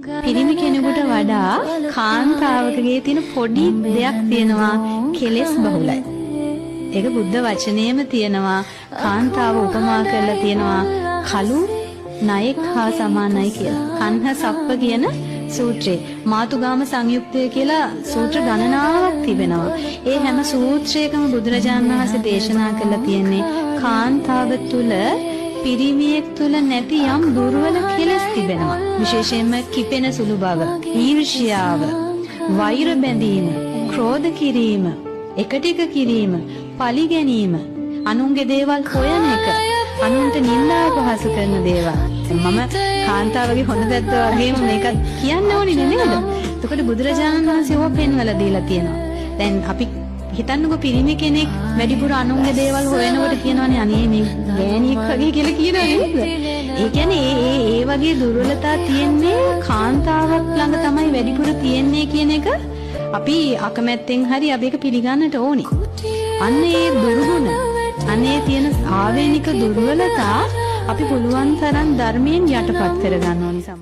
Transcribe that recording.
පිරිමි කෙනෙකුට වඩා කාන්තාවකගේ තියෙන පොඩි දෙයක් තියෙනවා කෙලෙස් බහුලයි. ඒක බුද්ධ වචනේම තියෙනවා. කාන්තාව උපමා කරලා තියෙනවා කළු ණයෙක් හා සමානයි කියලා. කන්හ සප්ප කියන සූත්‍රේ මාතුගාම සංයුක්තය කියලා සූත්‍ර ගණනාවක් තිබෙනවා. ඒ හැම සූත්‍රයකම බුදුරජාණන් වහන්සේ දේශනා කරලා තියෙන්නේ කාන්තාව තුල පිරිමියෙක් තුල නැති යම් දුර්වල කෙලෙස් තිබෙනවා. විශේෂයෙන්ම කිපෙන සුළු බව, ඊර්ෂ්‍යාව, වෛර බැඳීම, ක්‍රෝධ කිරීම, එකට කිරීම, පලි ගැනීම, අනුන්ගේ දේවල් හොයන එක, අනුන්ට නින්දා පහස කරන දේවල්. මම කාන්තාවගේ හොඳ පැත්ත වගේම මේකත් කියන්න ඕනේ නේද? එතකොට බුදුරජාණන් වහන්සේ ඕක පෙන්වලා දීලා තියෙනවා. දැන් අපි හිතන්නකෝ පිරිමි කෙනෙක් වැඩිපුර අනුන්ගේ දේවල් හොයනකොට කියනවනේ අනේ මේ ගෑණියෙක් වගේ කියලා කියනවා නේද? ඒ කියන්නේ ඒ වගේ දුර්වලතා තියෙන්නේ කාන්තාවක් ළඟ තමයි වැඩිපුර තියෙන්නේ කියන එක අපි අකමැත්තෙන් හරි අපි ඒක පිළිගන්නට ඕනේ. අන්නේ දුර්ගුණ, අනේ තියෙන ආවේනික දුර්වලතා අපි පුළුවන් තරම් ධර්මයෙන් යටපත් කරගන්න ඕනේ.